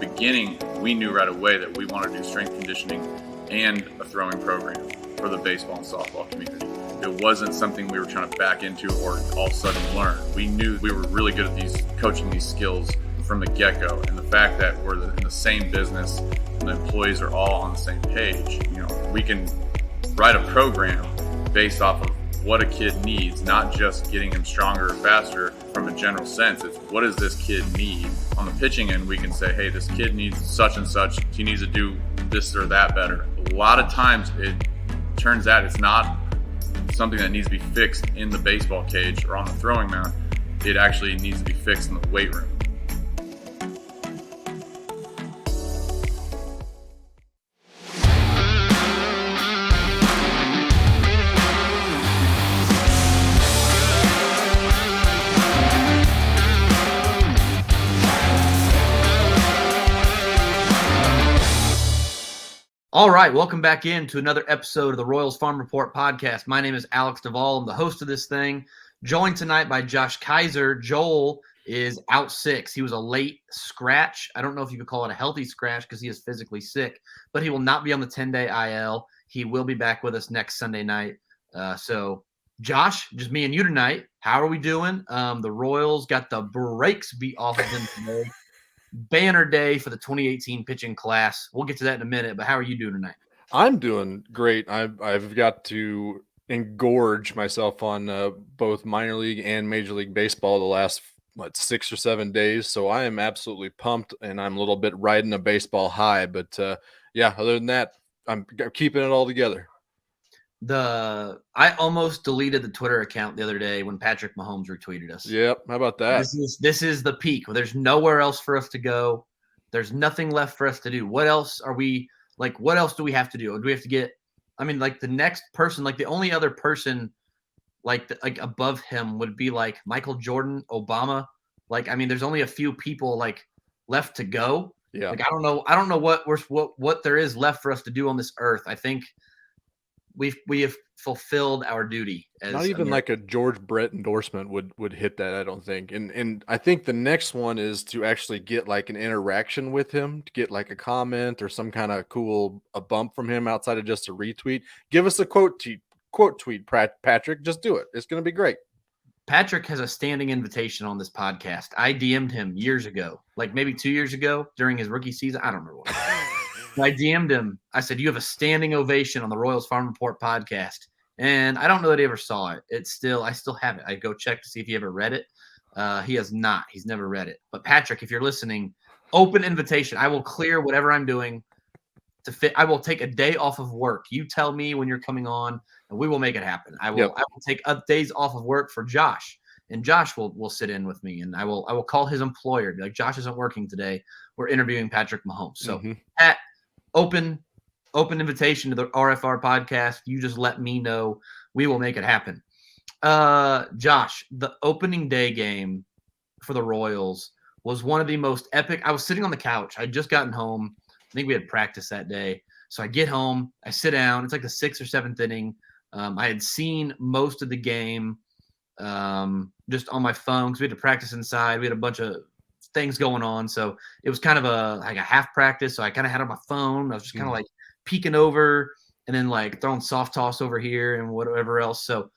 beginning, we knew right away that we wanted to do strength conditioning and a throwing program for the baseball and softball community. It wasn't something we were trying to back into or all of a sudden learn. We knew we were really good at coaching these skills from the get-go, and the fact that we're in the same business and the employees are all on the same page, we can write a program based off of what a kid needs, not just getting him stronger or faster from a general sense. It's what does this kid need? On the pitching end, we can say, hey, this kid needs such and such. He needs to do this or that better. A lot of times it turns out it's not something that needs to be fixed in the baseball cage or on the throwing mound. It actually needs to be fixed in the weight room. All right, welcome back into another episode of the Royals Farm Report podcast. My name is Alex Duvall. I'm the host of this thing, joined tonight by Josh Keiser. Joel is out sick. He was a late scratch. I don't know if you could call it a healthy scratch because he is physically sick, but he will not be on the 10-day IL. He will be back with us next Sunday night. So, Josh, just me and you tonight. How are we doing? The Royals got the brakes beat off of them today. Banner day for the 2018 pitching class. We'll get to that in a minute, but how are you doing tonight? I'm doing great. I've got to engorge myself on both minor league and major league baseball the last 6 or 7 days, so I am absolutely pumped, and I'm a little bit riding a baseball high. But other than that, I'm keeping it all together. I almost deleted the Twitter account the other day when Patrick Mahomes retweeted us. Yep. How about that? This is the peak. There's nowhere else for us to go. There's nothing left for us to do. What else are we like? What else do we have to do? Do we have to get? I mean, like the next person, like the only other person, like above him would be like Michael Jordan, Obama. Like, I mean, there's only a few people like left to go. Yeah. Like I don't know what there is left for us to do on this earth. I think we have fulfilled our duty. Not even like a George Brett endorsement would hit that, I don't think. And I think the next one is to actually get like an interaction with him, to get like a comment or some kind of a bump from him outside of just a retweet. Give us a quote tweet, Patrick. Just do it. It's going to be great. Patrick has a standing invitation on this podcast. I DM'd him years ago, like maybe 2 years ago during his rookie season. I don't remember what. I DM'd him. I said, you have a standing ovation on the Royals Farm Report podcast. And I don't know that he ever saw it. I still have it. I go check to see if he ever read it. He has not. He's never read it. But Patrick, if you're listening, open invitation. I will clear whatever I'm doing to fit. I will take a day off of work. You tell me when you're coming on, and we will make it happen. I will take days off of work for Josh. And Josh will sit in with me, and I will call his employer. Be like, Josh isn't working today. We're interviewing Patrick Mahomes. So Pat, open invitation to the RFR podcast. You just let me know. We will make it happen. Josh, the opening day game for the Royals was one of the most epic. I was sitting on the couch. I'd just gotten home. I think we had practice that day. So I get home. I sit down. It's like the 6th or 7th inning. I had seen most of the game just on my phone because we had to practice inside. We had a bunch of things going on. So it was kind of a half practice. So I kind of had on my phone. I was just kind of like peeking over and then like throwing soft toss over here and whatever else. So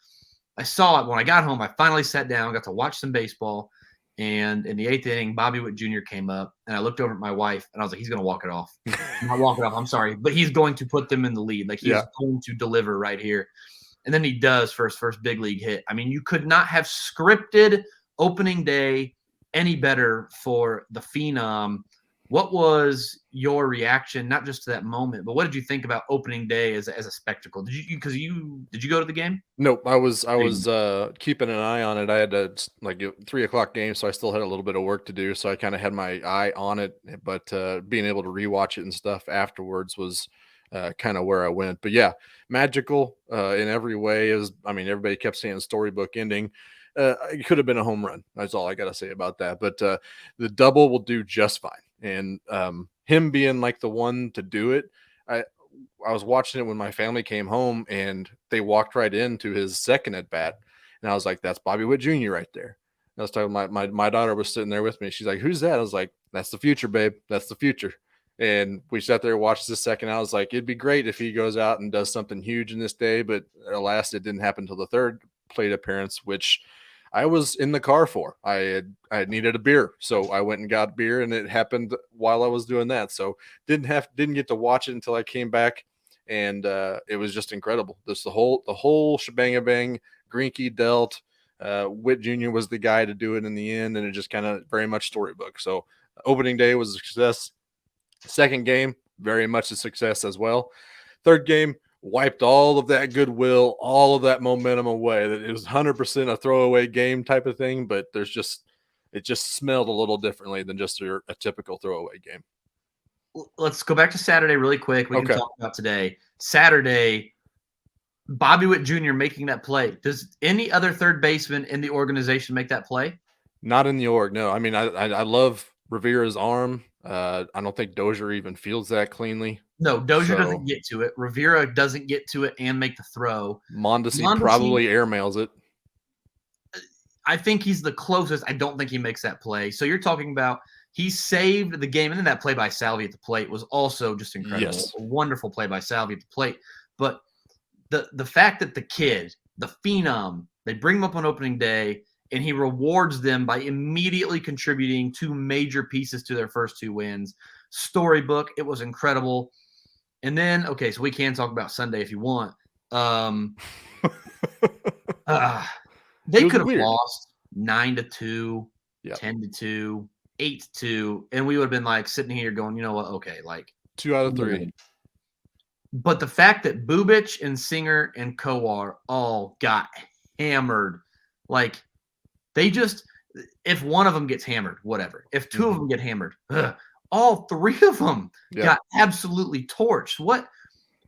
I saw it when I got home. I finally sat down, got to watch some baseball. And in the 8th inning, Bobby Witt Jr. came up, and I looked over at my wife, and I was like, he's going to walk it off. Not walk it off, I'm sorry. But he's going to put them in the lead. Like, he's going to deliver right here. And then he does for his first big league hit. I mean, you could not have scripted opening day any better for the Phenom. What was your reaction, not just to that moment, but what did you think about opening day as a spectacle? Did you go to the game? Nope, I was keeping an eye on it. I had a 3:00 game, so I still had a little bit of work to do. So I kind of had my eye on it, but being able to rewatch it and stuff afterwards was kind of where I went. But yeah, magical in every way. Everybody kept saying storybook ending. It could have been a home run. That's all I got to say about that. But the double will do just fine. And him being like the one to do it, I was watching it when my family came home, and they walked right into his second at bat, and I was like, "That's Bobby Witt Jr. right there." And I was talking. My daughter was sitting there with me. She's like, "Who's that?" I was like, that's the future, babe. That's the future. And we sat there and watched this second. I was like, it'd be great if he goes out and does something huge in this day, but alas, it didn't happen until the third plate appearance, which I was in the car for. I needed a beer, so I went and got beer, and it happened while I was doing that. So didn't get to watch it until I came back, and it was just incredible. The whole shebang. Greinke dealt. Witt Jr. was the guy to do it in the end, and it just kind of very much storybook. So opening day was a success. Second game, very much a success as well. Third game, wiped all of that goodwill, all of that momentum away. That it was 100% a throwaway game type of thing, but it just smelled a little differently than just a typical throwaway game. Let's go back to Saturday really quick. We can talk about today. Saturday, Bobby Witt Jr. making that play. Does any other third baseman in the organization make that play? Not in the org, no. I mean, I love Rivera's arm. I don't think Dozier even fields that cleanly. No, Dozier doesn't get to it. Rivera doesn't get to it and make the throw. Mondesi probably airmails it. I think he's the closest. I don't think he makes that play. So you're talking about he saved the game. And then that play by Salvi at the plate was also just incredible. Yes. A wonderful play by Salvi at the plate. But the fact that the kid, the phenom, they bring him up on opening day, and he rewards them by immediately contributing 2 major pieces to their first 2 wins. Storybook, it was incredible. And then, okay, so we can talk about Sunday if you want. They could have lost 9-2, 10-2, 8-2, and we would have been like sitting here going, you know what? Okay, like 2 out of 3. But the fact that Bubic and Singer and Kowar all got hammered, like they just, if one of them gets hammered, whatever. If 2 of them get hammered, all 3 of them got absolutely torched.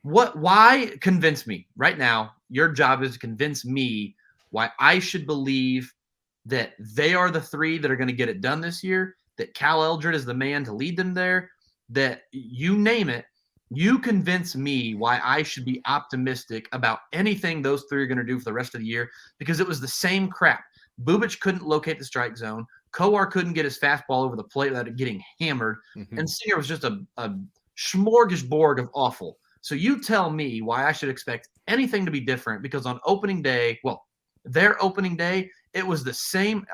Why convince me right now? Your job is to convince me why I should believe that they are the 3 that are going to get it done this year, that Cal Eldred is the man to lead them there, that you name it. You convince me why I should be optimistic about anything those 3 are going to do for the rest of the year, because it was the same crap. Bubic couldn't locate the strike zone. Kowar couldn't get his fastball over the plate without it getting hammered. And Singer was just a smorgasbord of awful. So you tell me why I should expect anything to be different, because on opening day, their opening day, it was the same.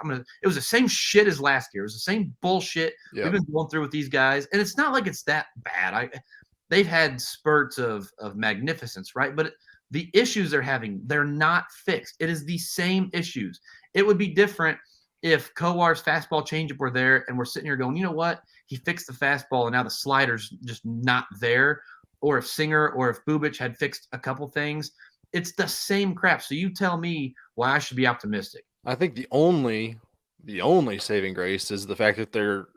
It was the same shit as last year. It was the same bullshit we've been going through with these guys. And it's not like it's that bad. They've had spurts of magnificence, right? But the issues they're having, they're not fixed. It is the same issues. It would be different if Kowar's fastball changeup were there and we're sitting here going, you know what? He fixed the fastball and now the slider's just not there. Or if Singer or if Bubic had fixed a couple things. It's the same crap. So you tell me why I should be optimistic. I think the only saving grace is the fact that they're,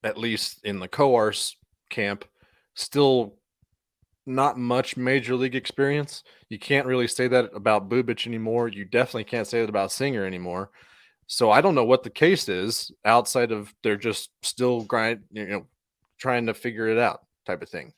at least in the Kowar's camp, still not much major league experience. You can't really say that about Bubic anymore. You definitely can't say that about Singer anymore. So I don't know what the case is outside of they're just still trying to figure it out type of thing.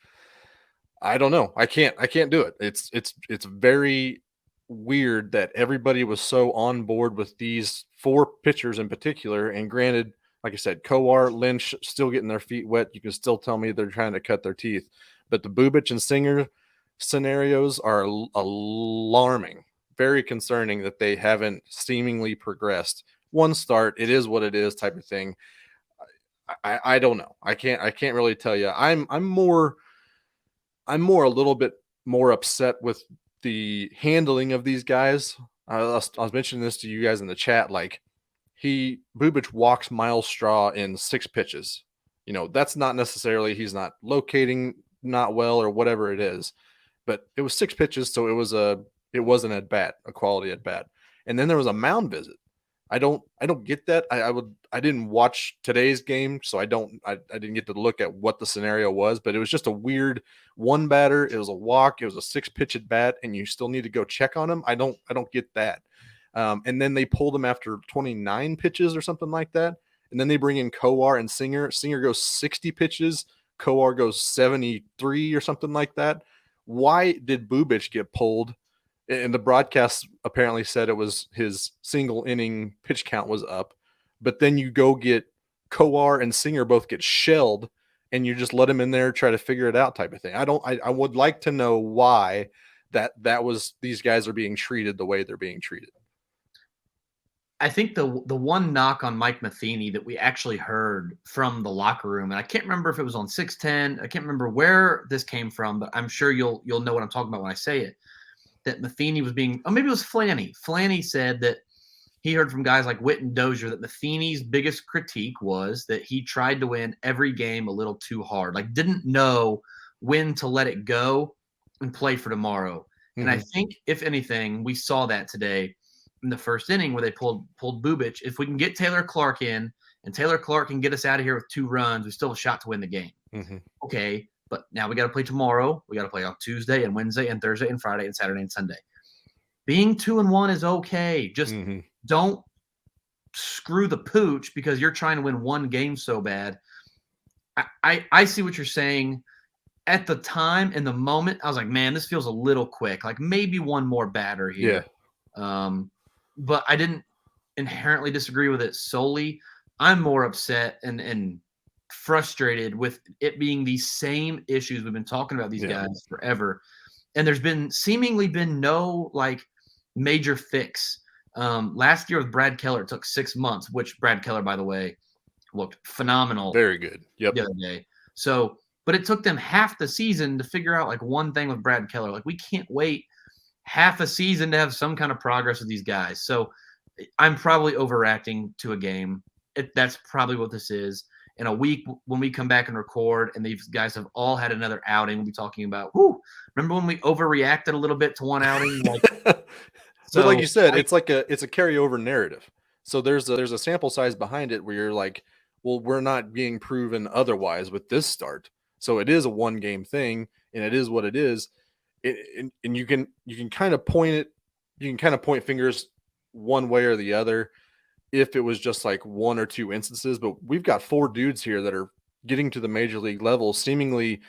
I don't know. I can't do it. It's very weird that everybody was so on board with these 4 pitchers in particular. And granted, like I said, Kowar, Lynch still getting their feet wet. You can still tell me they're trying to cut their teeth. But the Bubic and Singer scenarios are alarming, very concerning that they haven't seemingly progressed. One start, it is what it is type of thing. I don't know. I can't really tell you. I'm a little bit more upset with the handling of these guys. I was mentioning this to you guys in the chat. Like Bubic walks Miles Straw in 6 pitches. That's not necessarily he's not locating not well or whatever it is, but it was 6 pitches, so it wasn't at bat, a quality at bat. And then there was a mound visit. I don't get that. I didn't watch today's game, so I didn't get to look at what the scenario was, but it was just a weird one batter. It was a walk. It was a 6 pitch at bat, and you still need to go check on him. I don't get that. And then they pulled him after 29 pitches or something like that. And then they bring in Kowar and Singer. Singer goes 60 pitches. Kowar goes 73 or something like that. Why did Bubic get pulled? And the broadcast apparently said it was his single inning pitch count was up. But then you go get Kowar and Singer both get shelled, and you just let them in there, try to figure it out type of thing. I would like to know why that was these guys are being treated the way they're being treated. I think the one knock on Mike Matheny that we actually heard from the locker room, and I can't remember if it was on 610. I can't remember where this came from, but I'm sure you'll know what I'm talking about when I say it. That Matheny was being, oh, maybe it was Flanny. Flanny said that he heard from guys like Witt and Dozier that Matheny's biggest critique was that he tried to win every game a little too hard, like didn't know when to let it go and play for tomorrow. Mm-hmm. And I think, if anything, we saw that today in the first inning where they pulled Bubic. If we can get Taylor Clark in and Taylor Clark can get us out of here with 2 runs, we still have a shot to win the game. Mm-hmm. Okay, but now we got to play tomorrow. We got to play on Tuesday and Wednesday and Thursday and Friday and Saturday and Sunday. Being 2-1 is okay. Just don't screw the pooch because you're trying to win one game so bad. I see what you're saying. At the time, in the moment, I was like, man, this feels a little quick. Like maybe one more batter here. Yeah. But I didn't inherently disagree with it solely. I'm more upset and frustrated with it being these same issues. We've been talking about these guys forever. And there's seemingly been no like major fix. Last year with Brad Keller, it took 6 months, which Brad Keller, by the way, looked phenomenal. Very good. Yep. The other day. So, but it took them half the season to figure out like one thing with Brad Keller. Like we can't wait half a season to have some kind of progress with these guys. So I'm probably overreacting to a game. That's probably what this is. In a week, when we come back and record and these guys have all had another outing, we'll be talking about, remember when we overreacted a little bit to one outing? So like you said, it's a carryover narrative. So there's a sample size behind it where you're like, well, we're not being proven otherwise with this start. So it is a 1-game thing and it is what it is. And you can kind of point fingers one way or the other if it was just like 1 or 2 instances, but we've got 4 dudes here that are getting to the major league level, seemingly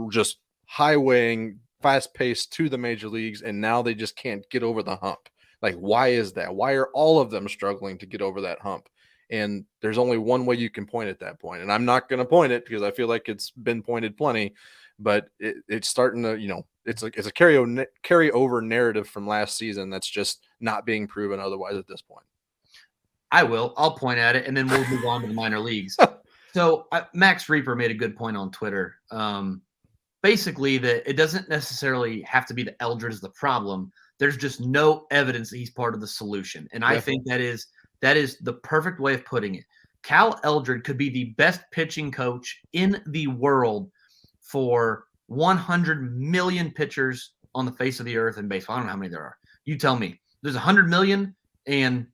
just highwaying fast pace to the major leagues, and now they just can't get over the hump. Like, why is that? Why are all of them struggling to get over that hump? And there's only one way you can point at that point. And I'm not going to point it because I feel like it's been pointed plenty, but it's starting to, it's a carryover narrative from last season that's just not being proven otherwise at this point. I'll point at it and then we'll move on to the minor leagues. So Max Reaper made a good point on Twitter. Basically that it doesn't necessarily have to be that Eldred is the problem. There's just no evidence that he's part of the solution. And I think that is the perfect way of putting it. Cal Eldred could be the best pitching coach in the world for 100 million pitchers on the face of the earth in baseball. I don't know how many there are. You tell me. There's 100 million and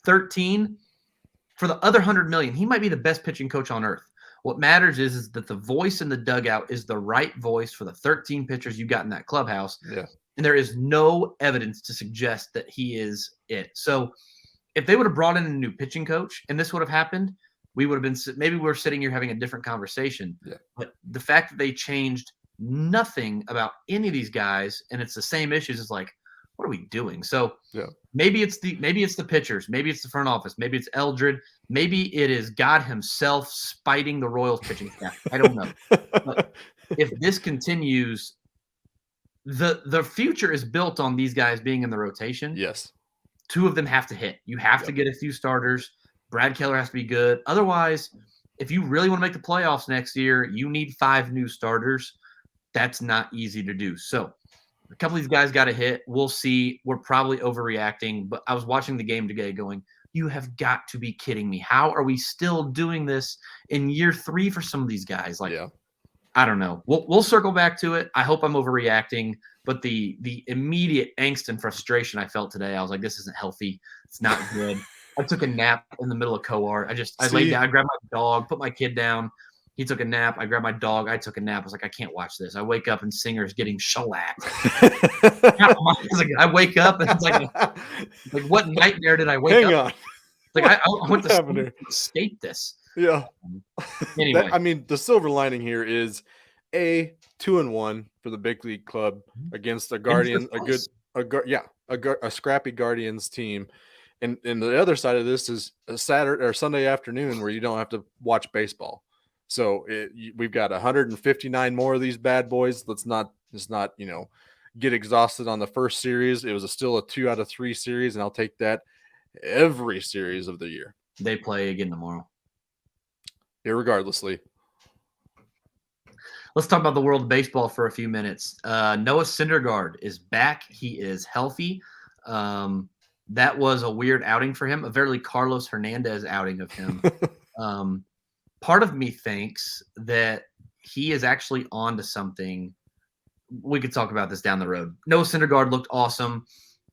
13. For the other 100 million, he might be the best pitching coach on earth. What matters is that the voice in the dugout is the right voice for the 13 pitchers you got in that clubhouse. Yeah. And there is no evidence to suggest that he is it. So if they would have brought in a new pitching coach and this would have happened, we would have been, maybe we're sitting here having a different conversation. Yeah. But the fact that they changed nothing about any of these guys and it's the same issues is like, what are we doing? So maybe it's the pitchers, maybe it's the front office, maybe it's Eldred, maybe it is God himself spiting the Royals pitching staff. I don't know. But if this continues, the future is built on these guys being in the rotation. Yes. 2 of them have to hit. You have to get a few starters. Brad Keller has to be good. Otherwise, if you really want to make the playoffs next year, you need 5 new starters. That's not easy to do. So a couple of these guys got a hit. We'll see. We're probably overreacting. But I was watching the game today going, you have got to be kidding me. How are we still doing this in year 3 for some of these guys? I don't know. We'll circle back to it. I hope I'm overreacting. But the immediate angst and frustration I felt today, I was like, this isn't healthy. It's not good. I took a nap in the middle of Coar. I laid down. I grabbed my dog, put my kid down. He took a nap. I grabbed my dog. I took a nap. I was like, I can't watch this. I wake up and Singer's getting shellacked. I wake up and it's like what nightmare did I wake up? On. Like I went to escape this. Yeah. Anyway, the silver lining here is 2-1 for the big league club against a Guardian, a scrappy Guardians team, And the other side of this is a Saturday or Sunday afternoon where you don't have to watch baseball. So we've got 159 more of these bad boys. Let's not get exhausted on the first series. It was still a 2 out of 3 series, and I'll take that every series of the year. They play again tomorrow. Irregardlessly. Let's talk about the world of baseball for a few minutes. Noah Syndergaard is back. He is healthy. That was a weird outing for him, a very Carlos Hernandez outing of him. Part of me thinks that he is actually on to something. We could talk about this down the road. Noah Syndergaard looked awesome.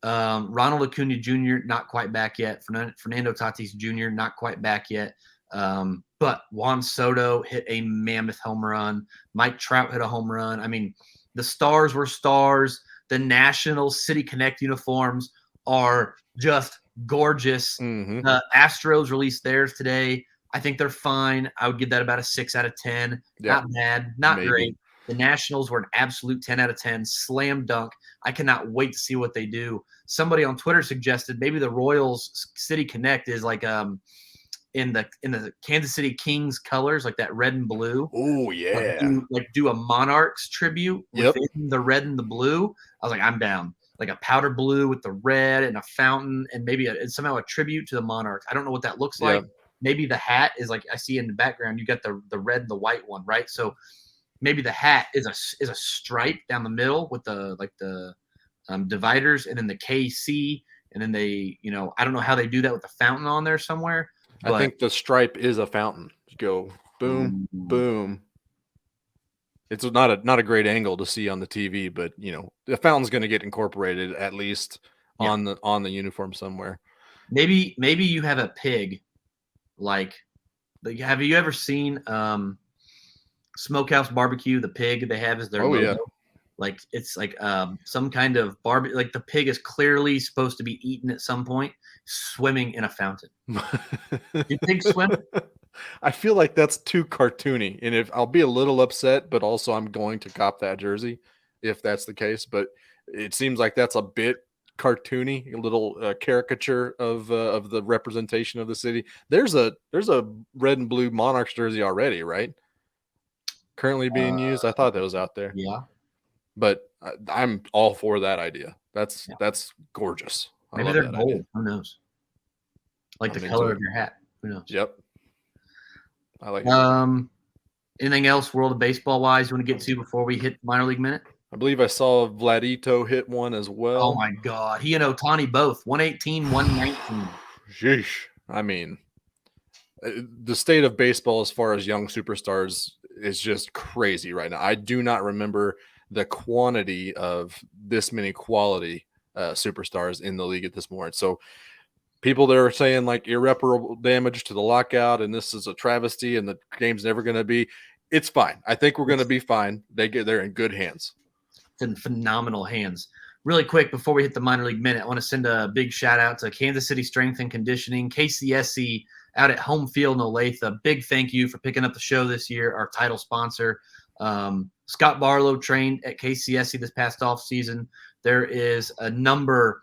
Ronald Acuna Jr. not quite back yet. Fernando Tatis Jr. not quite back yet. But Juan Soto hit a mammoth home run. Mike Trout hit a home run. I mean, the stars were stars. The National City Connect uniforms are just gorgeous. Mm-hmm. Astros released theirs today. I think they're fine. I would give that about a 6 out of 10. Yeah, not bad, not maybe. great. The Nationals were an absolute 10 out of 10. Slam dunk. I cannot wait to see what they do. Somebody on Twitter suggested maybe the Royals City Connect is like in the Kansas City Kings colors, like that red and blue. Oh yeah. Do a Monarchs tribute within the red and the blue. I was like, I'm down. Like a powder blue with the red and a fountain, and maybe somehow a tribute to the Monarchs. I don't know what that looks like. Maybe the hat is like I see in the background. You got the red and the white one, right? So maybe the hat is a stripe down the middle with the dividers, and then the KC, and then they, I don't know how they do that with the fountain on there somewhere. I think the stripe is a fountain. You go boom, boom. It's not a great angle to see on the TV, but the fountain's going to get incorporated at least on the uniform somewhere. Maybe you have a pig. Like, have you ever seen Smokehouse Barbecue? The pig they have is their logo. Yeah. Like it's like some kind of barbecue. Like the pig is clearly supposed to be eaten at some point, swimming in a fountain. Do pigs swim? I feel like that's too cartoony, and if I'll be a little upset, but also I'm going to cop that jersey if that's the case. But it seems like that's a bit cartoony, a little caricature of the representation of the city. There's a red and blue Monarchs jersey already, right? Currently being used. I thought that was out there. Yeah, but I'm all for that idea. That's gorgeous. Maybe they're gold. Idea. Who knows? Like the color of your hat. Who knows? Yep. I like it. Anything else world of baseball wise you want to get to before we hit minor league minute? I believe I saw Vladito hit one as well. Oh my God. He and Ohtani both 118, 119. Sheesh. I mean, the state of baseball as far as young superstars is just crazy right now. I do not remember the quantity of this many quality superstars in the league at this moment. So people that are saying like irreparable damage to the lockout and this is a travesty and the game's never going to be, it's fine. I think we're going to be fine. They're in good hands. It's in phenomenal hands. Really quick, before we hit the minor league minute, I want to send a big shout out to Kansas City Strength and Conditioning, KCSC out at Home Field in Olathe. Big thank you for picking up the show this year, our title sponsor. Scott Barlow trained at KCSC this past off season. There is a number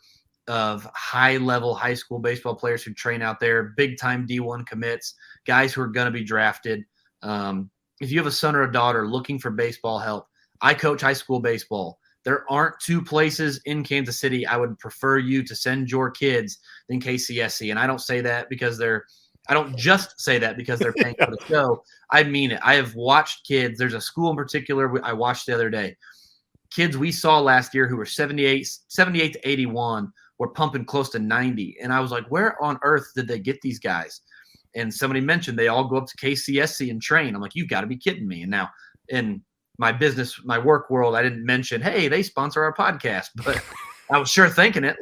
of high-level high school baseball players who train out there, big-time D1 commits, guys who are going to be drafted. If you have a son or a daughter looking for baseball help, I coach high school baseball. There aren't two places in Kansas City I would prefer you to send your kids than KCSC. And I don't say that because I don't just say that because they're paying for the show. I mean it. I have watched kids. There's a school in particular I watched the other day. Kids we saw last year who were 78 to 81 were pumping close to 90. And I was like, where on earth did they get these guys? And somebody mentioned they all go up to KCSC and train. I'm like, you've got to be kidding me. And now in my business, my work world, I didn't mention, hey, they sponsor our podcast. But I was sure thinking it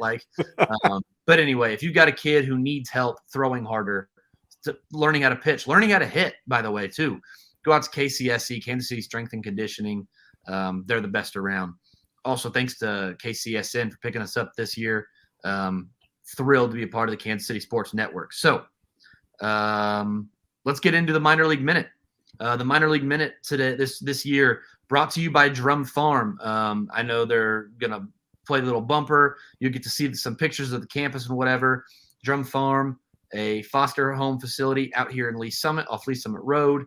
but anyway, if you've got a kid who needs help throwing harder, learning how to pitch, learning how to hit, by the way, too, go out to KCSC, Kansas City Strength and Conditioning. They're the best around. Also, thanks to KCSN for picking us up this year. Thrilled to be a part of the Kansas City Sports Network. So let's get into the minor league minute. The minor league minute today, this year, brought to you by Drum Farm. I know they're going to play a little bumper. You get to see some pictures of the campus and whatever. Drum Farm, a foster home facility out here in Lee Summit, off Lee Summit Road.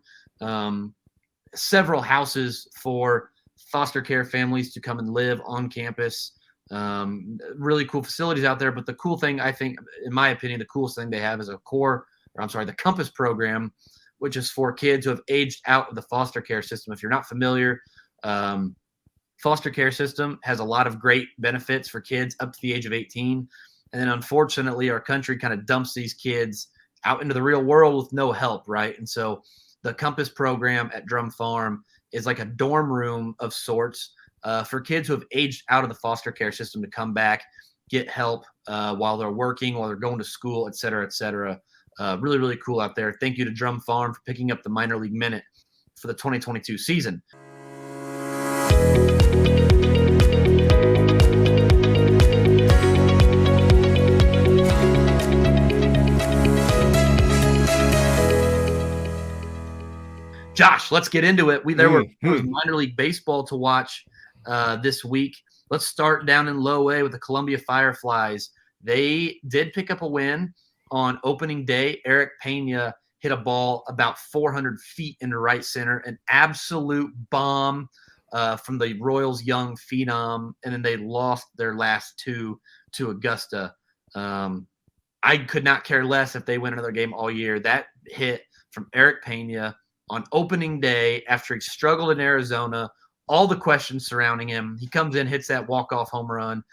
Several houses for foster care families to come and live on campus. Really cool facilities out there. But the cool thing, I think, in my opinion, the coolest thing they have is the Compass program, which is for kids who have aged out of the foster care system. If you're not familiar, foster care system has a lot of great benefits for kids up to the age of 18. And then unfortunately, our country kind of dumps these kids out into the real world with no help, right? And so the Compass program at Drum Farm is like a dorm room of sorts for kids who have aged out of the foster care system to come back, get help while they're working, while they're going to school, et cetera, et cetera. Really, really cool out there. Thank you to Drum Farm for picking up the minor league minute for the 2022 season. Josh, let's get into it. There was minor league baseball to watch this week. Let's start down in Low A with the Columbia Fireflies. They did pick up a win on opening day. Eric Pena hit a ball about 400 feet into right center, an absolute bomb from the Royals' young phenom, and then they lost their last two to Augusta. I could not care less if they win another game all year. That hit from Eric Pena on opening day after he struggled in Arizona, all the questions surrounding him. He comes in, hits that walk-off home run.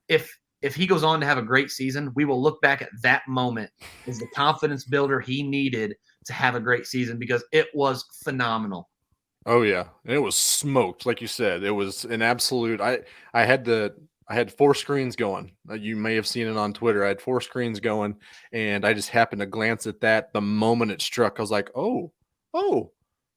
If he goes on to have a great season, we will look back at that moment as the confidence builder he needed to have a great season because it was phenomenal. Oh yeah, and it was smoked, like you said. It was an absolute. I had 4 screens going. You may have seen it on Twitter. I had 4 screens going, and I just happened to glance at that the moment it struck. I was like, oh,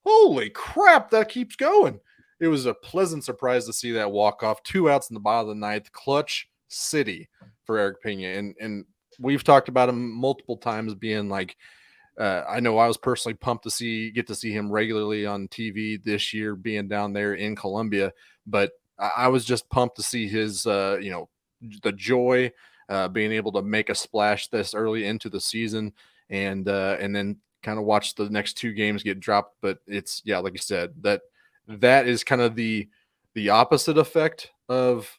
holy crap, that keeps going. It was a pleasant surprise to see that walk off. 2 outs in the bottom of the 9th, clutch city for Eric Pena, and we've talked about him multiple times being like. I know I was personally pumped to get to see him regularly on TV this year, being down there in Columbia. But I was just pumped to see his, the joy, being able to make a splash this early into the season, and then kind of watch the next 2 games get dropped. But it's like you said, that is kind of the opposite effect of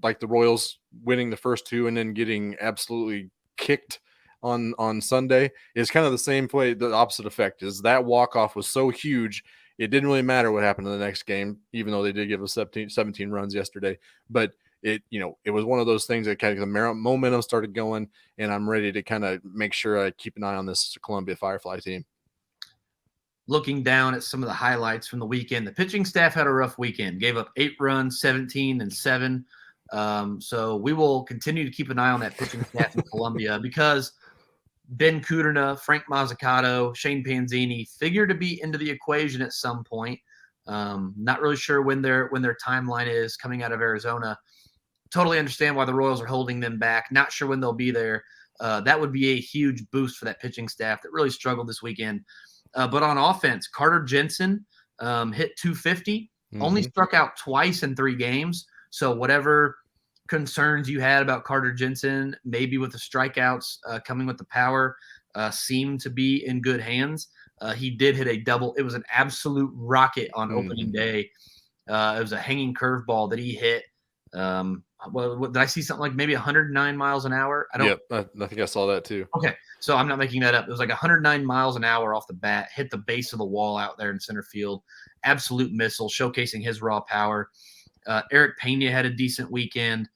like the Royals winning the first 2 and then getting absolutely kicked on Sunday is kind of the same way. The opposite effect is that walk-off was so huge, it didn't really matter what happened in the next game, even though they did give us 17 runs yesterday. But it was one of those things that kind of the momentum started going, and I'm ready to kind of make sure I keep an eye on this Columbia Firefly team. Looking down at some of the highlights from the weekend, the pitching staff had a rough weekend, gave up 8 runs, 17 and 7. So we will continue to keep an eye on that pitching staff in Columbia because Ben Kudrna, Frank Mazzucato, Shane Panzini figure to be into the equation at some point. Not really sure when their timeline is coming out of Arizona. Totally understand why the Royals are holding them back. Not sure when they'll be there. That would be a huge boost for that pitching staff that really struggled this weekend. But on offense, Carter Jensen hit 250, only struck out twice in 3 games. So whatever concerns you had about Carter Jensen, maybe with the strikeouts coming with the power, seemed to be in good hands. He did hit a double. It was an absolute rocket on opening day. It was a hanging curveball that he hit. Did I see something like maybe 109 miles an hour? I think I saw that too. Okay, so I'm not making that up. It was like 109 miles an hour off the bat, hit the base of the wall out there in center field. Absolute missile, showcasing his raw power. Eric Pena had a decent weekend.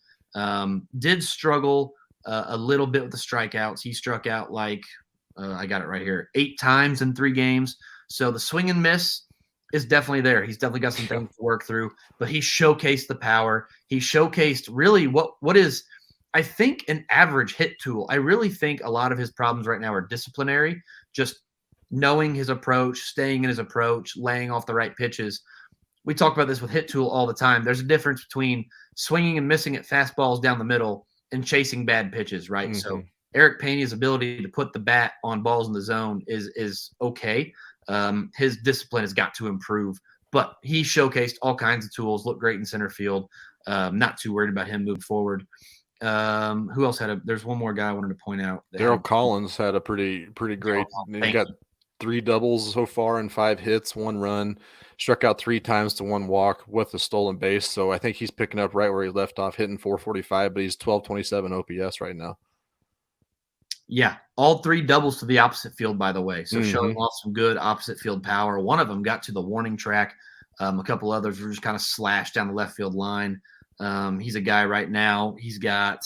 Did struggle a little bit with the strikeouts. He struck out I got it right here, 8 times in 3 games. So the swing and miss is definitely there. He's definitely got some things to work through, but he showcased the power. He showcased really what is, I think, an average hit tool. I really think a lot of his problems right now are disciplinary, just knowing his approach, staying in his approach, laying off the right pitches. We talk about this with hit tool all the time. There's a difference between swinging and missing at fastballs down the middle and chasing bad pitches, right? So Eric Pena's ability to put the bat on balls in the zone is okay. His discipline has got to improve, but he showcased all kinds of tools, looked great in center field. Not too worried about him moving forward. Who else had there's one more guy I wanted to point out. Darrell Collins had a pretty great. He got 3 doubles so far and 5 hits, 1 run, struck out 3 times to 1 walk with a stolen base. So I think he's picking up right where he left off, hitting 445, but he's 1227 OPS right now. Yeah, all 3 doubles to the opposite field, by the way. So showing off some good opposite field power. One of them got to the warning track. A couple others were just kind of slashed down the left field line. He's a guy right now. He's got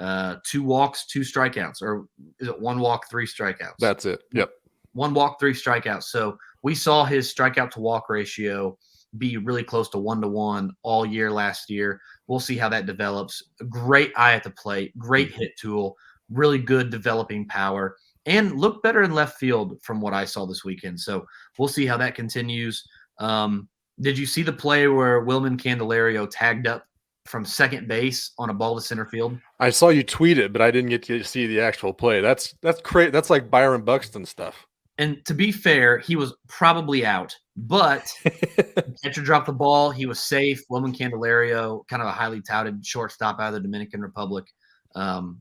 2 walks, 2 strikeouts, or is it 1 walk, 3 strikeouts? That's it. Yep. 1 walk, 3 strikeouts. So we saw his strikeout to walk ratio be really close to 1-to-1 all year last year. We'll see how that develops. A great eye at the plate, great hit tool, really good developing power, and looked better in left field from what I saw this weekend. So we'll see how that continues. Did you see the play where Wilman Candelario tagged up from second base on a ball to center field? I saw you tweet it, but I didn't get to see the actual play. That's great. That's like Byron Buxton stuff. And to be fair, he was probably out, but the catcher dropped the ball. He was safe. Wilman Candelario, kind of a highly touted shortstop out of the Dominican Republic.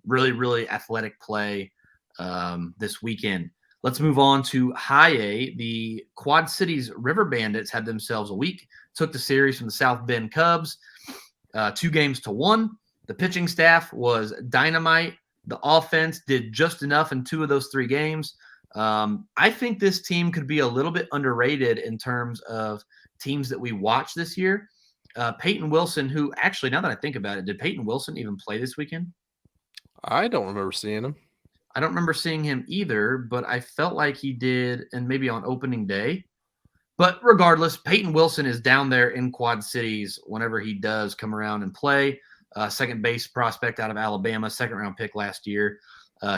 Really, really athletic play this weekend. Let's move on to High A. The Quad Cities River Bandits had themselves a week, took the series from the South Bend Cubs, 2-1. The pitching staff was dynamite. The offense did just enough in 2 of those 3 games. I think this team could be a little bit underrated in terms of teams that we watch this year. Peyton Wilson, who actually, now that I think about it, did Peyton Wilson even play this weekend? I don't remember seeing him. I don't remember seeing him either, but I felt like he did, and maybe on opening day. But regardless, Peyton Wilson is down there in Quad Cities whenever he does come around and play. Second base prospect out of Alabama, 2nd-round pick last year.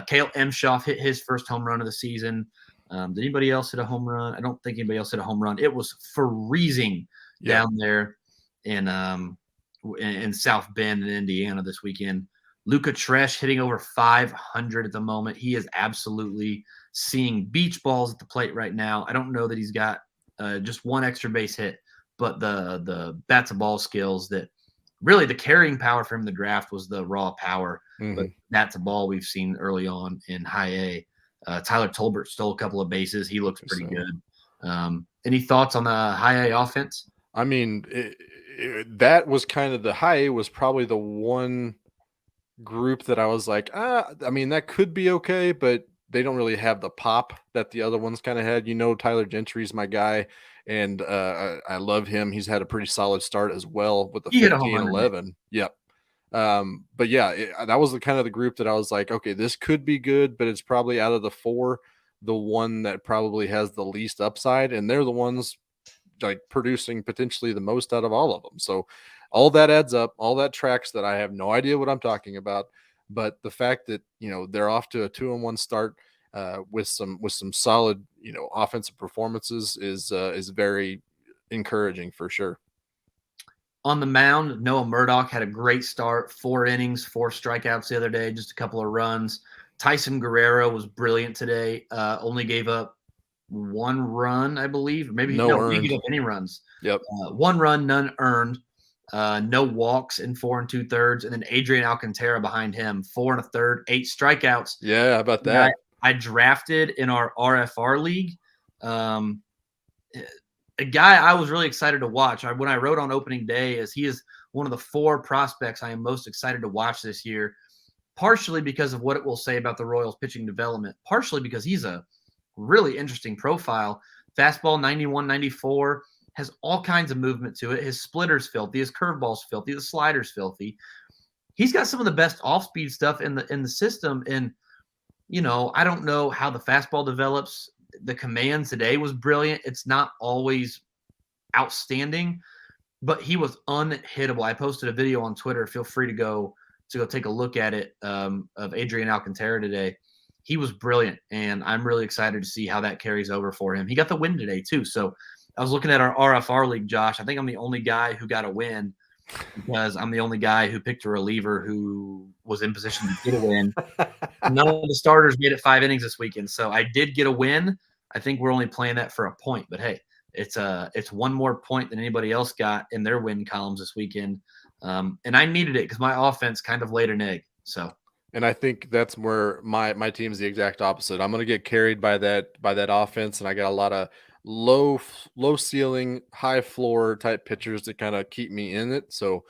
Cale Emshoff hit his first home run of the season. Did anybody else hit a home run? I don't think anybody else hit a home run. It was freezing down there in South Bend in Indiana this weekend. Luca Tresh hitting over 500 at the moment. He is absolutely seeing beach balls at the plate right now. I don't know that he's got just 1 extra base hit, but the bat to ball skills that really the carrying power from the draft was the raw power. But bat to ball we've seen early on in High A. Tyler Tolbert stole a couple of bases. He looks pretty good. Any thoughts on the High A offense? I mean, that was kind of the High A was probably the one group that I was like, I mean, that could be okay, but they don't really have the pop that the other ones kind of had. Tyler Gentry's my guy, and I love him. He's had a pretty solid start as well with the 15-11. Yep. But yeah, that was the kind of the group that I was like, okay, this could be good, but it's probably out of the 4, the one that probably has the least upside, and they're the ones like producing potentially the most out of all of them. So all that adds up, all that tracks that I have no idea what I'm talking about. But the fact that, they're off to a 2-1 start with some solid, offensive performances is very encouraging for sure. On the mound, Noah Murdoch had a great start, 4 innings, 4 strikeouts the other day, just a couple of runs. Tyson Guerrero was brilliant today. Only gave up 1 run, I believe. Maybe he didn't give up any runs. Yep. 1 run, none earned. No walks in 4 2/3, and then Adrian Alcantara behind him, 4 1/3, 8 strikeouts. Yeah, how about that? I drafted in our RFR league. A guy I was really excited to watch. When I wrote on opening day, is he is one of the 4 prospects I am most excited to watch this year. Partially because of what it will say about the Royals pitching development. Partially because he's a really interesting profile. Fastball 91, 94. Has all kinds of movement to it. His splitter's filthy. His curveball's filthy. The slider's filthy. He's got some of the best off-speed stuff in the system. And, I don't know how the fastball develops. The command today was brilliant. It's not always outstanding, but he was unhittable. I posted a video on Twitter. Feel free to go take a look at it of Adrian Alcantara today. He was brilliant, and I'm really excited to see how that carries over for him. He got the win today, too. So I was looking at our RFR league, Josh. I think I'm the only guy who got a win because I'm the only guy who picked a reliever who was in position to get a win. None of the starters made it 5 innings this weekend, so I did get a win. I think we're only playing that for a point, but hey, it's 1 more point than anybody else got in their win columns this weekend. And I needed it because my offense kind of laid an egg. So, and I think that's where my team's the exact opposite. I'm going to get carried by that offense, and I got a lot of low ceiling, high floor type pitchers that kind of keep me in it. So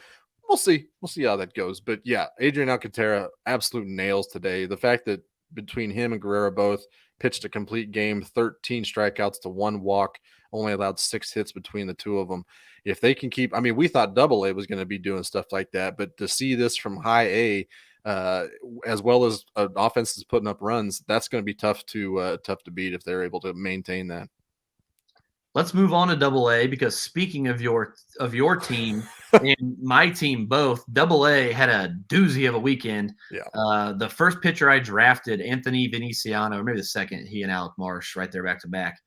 we'll see how that goes. But yeah, Adrian Alcantara, absolute nails today. The fact that between him and Guerrero both pitched a complete game, 13 strikeouts to 1 walk, only allowed 6 hits between the two of them. If they can keep, I mean, we thought Double A was going to be doing stuff like that, but to see this from High A, as well as offenses putting up runs, that's going to be tough to beat if they're able to maintain that. Let's move on to Double A, because speaking of your team and my team both, Double A had a doozy of a weekend. Yeah. The first pitcher I drafted, Anthony Veniciano, or maybe the second, he and Alec Marsh right there back to back.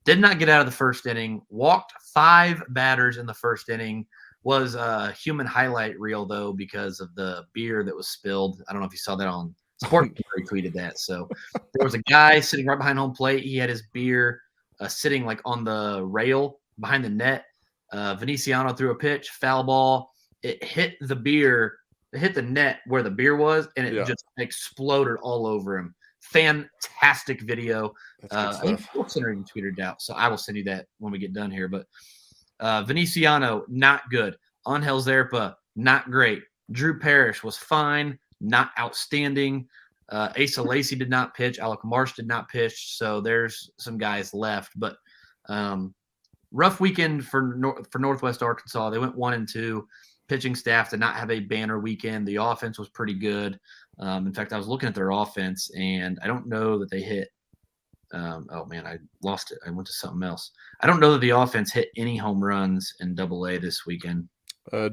Did not get out of the first inning, walked 5 batters in the first inning, was a human highlight reel, though, because of the beer that was spilled. I don't know if you saw that on Sport. Retweeted that. So there was a guy sitting right behind home plate. He had his beer sitting like on the rail behind the net. Veniciano threw a pitch, foul ball. It hit the beer, it hit the net where the beer was, and it just exploded all over him. Fantastic video. I think Sports Center even tweeted it out, so I will send you that when we get done here. But Veniciano, not good. Angel Zerpa, not great. Drew Parrish was fine, not outstanding. Asa Lacy did not pitch. Alec Marsh did not pitch. So there's some guys left. But rough weekend for Northwest Arkansas. They went 1-2. Pitching staff did not have a banner weekend. The offense was pretty good. In fact, I was looking at their offense, and I don't know that they hit. Oh, man, I lost it. I went to something else. I don't know that the offense hit any home runs in Double A this weekend.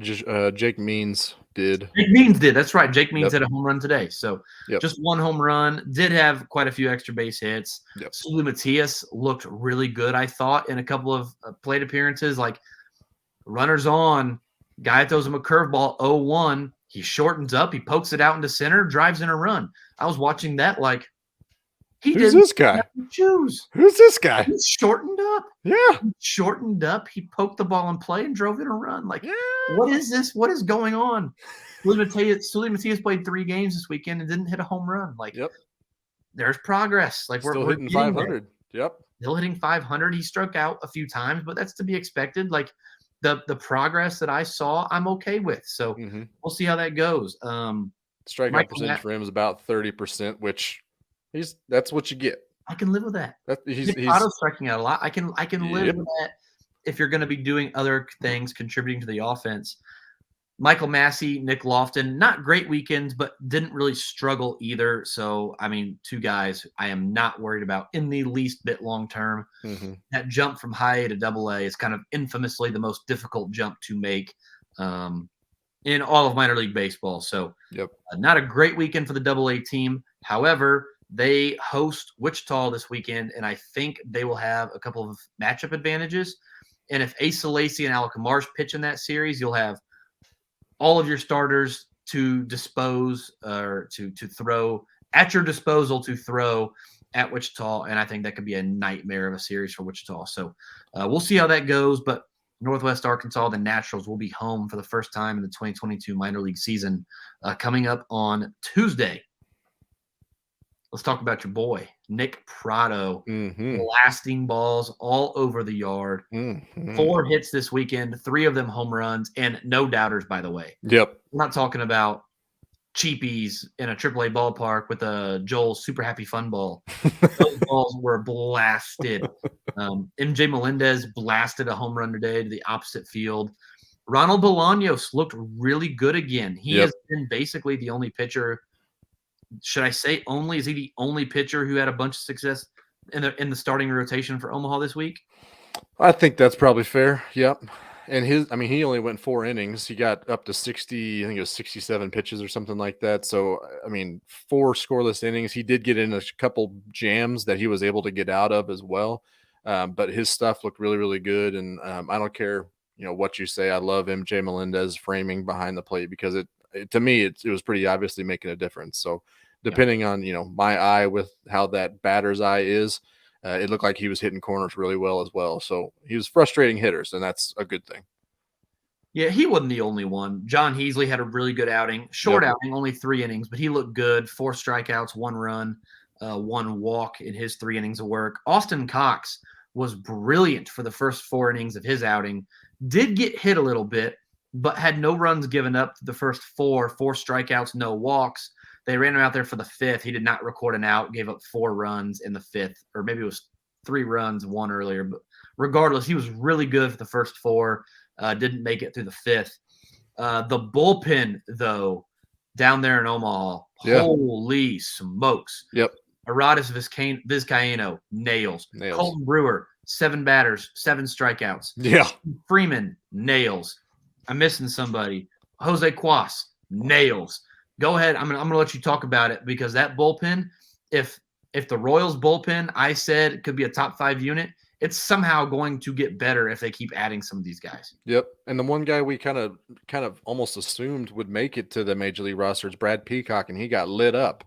Jake Means did. Jake Means did. That's right. Jake Means had a home run today. So just 1 home run. Did have quite a few extra base hits. Sully Matias looked really good, I thought, in a couple of plate appearances. Like, runners on, guy throws him a curveball, 0-1. He shortens up. He pokes it out into center, drives in a run. I was watching that like, who's this guy? Choose. Who's this guy? He shortened up. Yeah. He shortened up. He poked the ball in play and drove in a run. Like, what is this? What is going on? Sully Matias played 3 games this weekend and didn't hit a home run. Like, there's progress. Like, we're hitting 500. There. Still hitting 500. He struck out a few times, but that's to be expected. Like, the progress that I saw, I'm okay with. So we'll see how that goes. Strikeout percentage for him is about 30%, which that's what you get. I can live with that. He's striking out a lot. I can live with that if you're going to be doing other things, contributing to the offense. Michael Massey, Nick Lofton, not great weekends, but didn't really struggle either. So, I mean, 2 guys I am not worried about in the least bit long term. That jump from High A to Double A is kind of infamously the most difficult jump to make in all of minor league baseball. So, not a great weekend for the Double A team. However, they host Wichita this weekend, and I think they will have a couple of matchup advantages. And if Asa Lacy and Alec Marsh pitch in that series, you'll have all of your starters to dispose or to throw at your disposal to throw at Wichita. And I think that could be a nightmare of a series for Wichita. So we'll see how that goes. But Northwest Arkansas, the Naturals, will be home for the first time in the 2022 minor league season coming up on Tuesday. Let's talk about your boy, Nick Prado, blasting balls all over the yard. 4 hits this weekend, 3 of them home runs, and no doubters, by the way. I'm not talking about cheapies in a AAA ballpark with a Joel Super Happy Fun ball. Those balls were blasted. MJ Melendez blasted a home run today to the opposite field. Ronald Bolanos looked really good again. He has been basically the only pitcher. Should I say only? Is he the only pitcher who had a bunch of success in the starting rotation for Omaha this week? I think that's probably fair. Yep. And he only went 4 innings. He got up to 60, I think it was 67 pitches or something like that. So, 4 scoreless innings. He did get in a couple jams that he was able to get out of as well. But his stuff looked really, really good. And I don't care, what you say. I love MJ Melendez framing behind the plate because to me, it was pretty obviously making a difference. So depending on, my eye with how that batter's eye is, it looked like he was hitting corners really well as well. So he was frustrating hitters, and that's a good thing. Yeah, he wasn't the only one. John Heasley had a really good outing. Short outing, only 3 innings, but he looked good. 4 strikeouts, 1 run, 1 walk in his 3 innings of work. Austin Cox was brilliant for the first 4 innings of his outing. Did get hit a little bit, but had no runs given up the first 4 strikeouts, no walks. They ran him out there for the 5th. He did not record an out, gave up 4 runs in the 5th, or maybe it was 3 runs, 1 earlier. But regardless, he was really good for the first 4. Didn't make it through the 5th. The bullpen, though, down there in Omaha, holy smokes. Yep. Aradis Vizcaíno, nails. Colton Brewer, 7 batters, 7 strikeouts. Yeah. Freeman, nails. I'm missing somebody. Jose Cuas, nails. Go ahead. I'm gonna let you talk about it, because that bullpen, if the Royals bullpen, I said, could be a top 5 unit, it's somehow going to get better if they keep adding some of these guys. Yep. And the one guy we kind of almost assumed would make it to the major league roster is Brad Peacock, and he got lit up.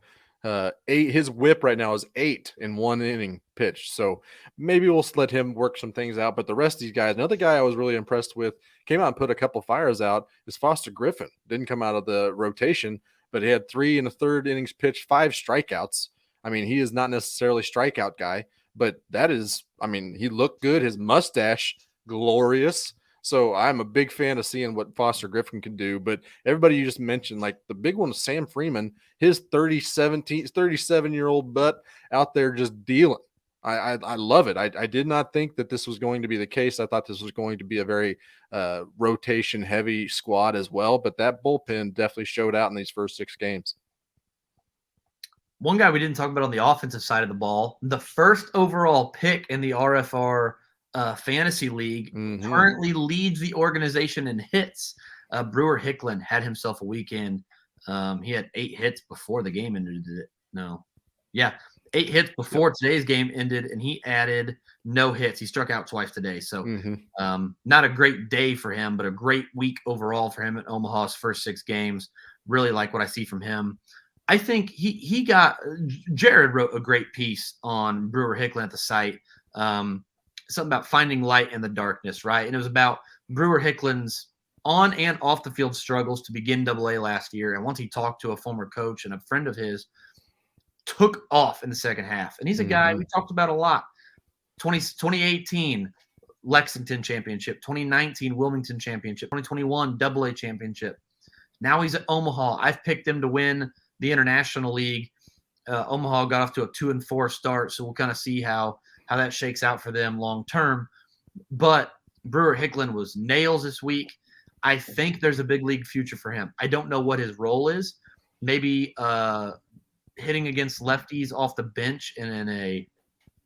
His whip right now is 8 in 1 inning pitch. So maybe we'll let him work some things out. But the rest of these guys, another guy I was really impressed with, came out and put a couple fires out, is Foster Griffin. Didn't come out of the rotation, but he had 3 1/3 innings pitched, 5 strikeouts. I mean, he is not necessarily strikeout guy, but that is, I mean, he looked good. His mustache, glorious. So I'm a big fan of seeing what Foster Griffin can do. But everybody you just mentioned, like the big one, Sam Freeman, his 37-year-old butt out there just dealing. I love it. I did not think that this was going to be the case. I thought this was going to be a very rotation heavy squad as well. But that bullpen definitely showed out in these first 6 games. One guy we didn't talk about on the offensive side of the ball, the first overall pick in the RFR fantasy league, currently leads the organization in hits. Brewer Hicklin had himself a weekend. He had 8 hits before the game ended. 8 hits before today's game ended, and he added no hits. He struck out twice today. So not a great day for him, but a great week overall for him at Omaha's first 6 games. Really like what I see from him. I think he got – Jared wrote a great piece on Brewer Hicklin at the site, something about finding light in the darkness, right? And it was about Brewer Hicklin's on and off the field struggles to begin AA last year. And once he talked to a former coach and a friend of his, took off in the second half. And he's a guy we talked about a lot. 2018 Lexington championship, 2019 Wilmington championship, 2021 AA championship. Now he's at Omaha. I've picked him to win the International League. Omaha got off to a 2-4 start, so we'll kind of see how that shakes out for them long term. But Brewer Hicklin was nails this week. I think there's a big league future for him. I don't know what his role is. Maybe hitting against lefties off the bench and in a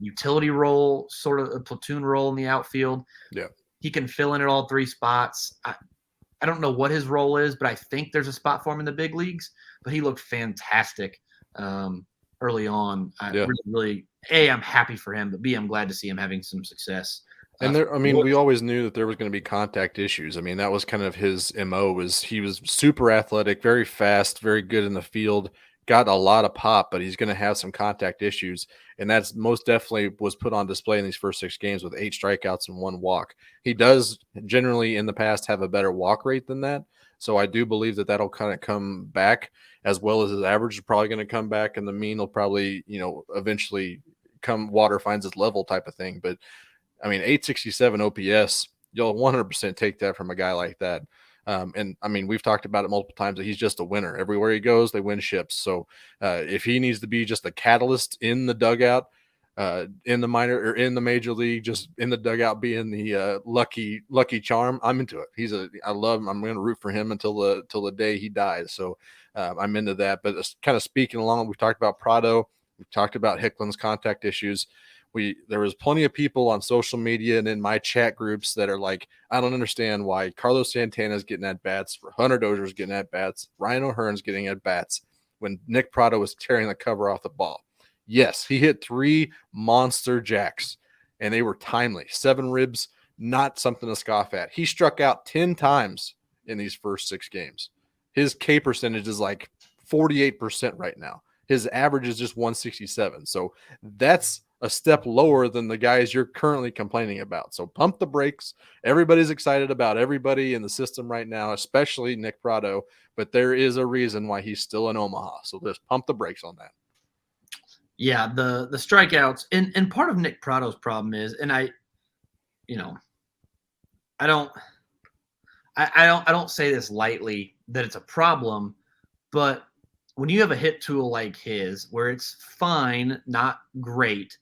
utility role, sort of a platoon role in the outfield. Yeah, he can fill in at all 3 spots. I don't know what his role is, but I think there's a spot for him in the big leagues. But he looked fantastic early on. Really, A, I'm happy for him, but B, I'm glad to see him having some success. And we always knew that there was going to be contact issues. I mean, that was kind of his MO. He was super athletic, very fast, very good in the field, got a lot of pop, but he's going to have some contact issues. And that's most definitely was put on display in these first 6 games with 8 strikeouts and 1 walk. He does generally in the past have a better walk rate than that. So I do believe that that'll kind of come back, as well as his average is probably going to come back, and the mean will probably, eventually come water finds its level type of thing. But I mean, 867 OPS, you'll 100% take that from a guy like that. And I mean, we've talked about it multiple times that he's just a winner. Everywhere he goes, they win ships. So if he needs to be just a catalyst in the dugout, in the minor or in the major league, just in the dugout being the lucky charm, I'm into it. I love him. I'm going to root for him until the day he dies. So I'm into that. But kind of speaking along, we've talked about Prado. We've talked about Hicklin's contact issues. There was plenty of people on social media and in my chat groups that are like, I don't understand why Carlos Santana's getting at bats, Hunter Dozier's getting at bats, Ryan O'Hearn's getting at bats when Nick Prado was tearing the cover off the ball. Yes, he hit 3 monster jacks, and they were timely. 7 ribs, not something to scoff at. He struck out 10 times in these first 6 games. His K percentage is like 48% right now. His average is just 167. So that's a step lower than the guys you're currently complaining about. So pump the brakes. Everybody's excited about everybody in the system right now, especially Nick Prado, but there is a reason why he's still in Omaha. So just pump the brakes on that. Yeah, the strikeouts, and part of Nick Prado's problem is, and I don't say this lightly that it's a problem, but when you have a hit tool like his, where it's fine, not great,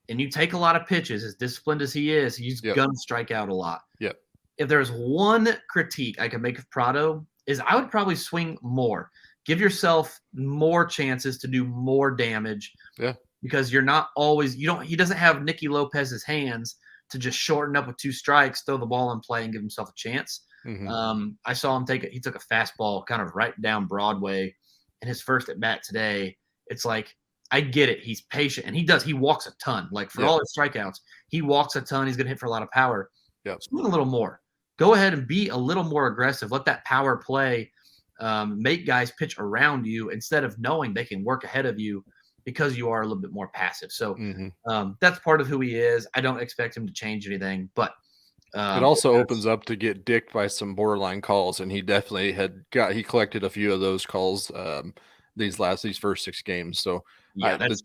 and you take a lot of pitches, as disciplined as he is, he's gonna strike out a lot. Yep. If there's one critique I can make of Prado, is I would probably swing more. Give yourself more chances to do more damage. Yeah. Because you're not always he doesn't have Nicky Lopez's hands to just shorten up with 2 strikes, throw the ball in play, and give himself a chance. Mm-hmm. I saw him he took a fastball kind of right down Broadway in his first at bat today. It's like, I get it. He's patient, and he walks a ton. Like, for all his strikeouts, he walks a ton. He's going to hit for a lot of power. Swing a little more. Go ahead and be a little more aggressive. Let that power play make guys pitch around you instead of knowing they can work ahead of you because you are a little bit more passive. So that's part of who he is. I don't expect him to change anything, but it also opens up to get dicked by some borderline calls, and he definitely he collected a few of those calls these first 6 games. So yeah, that's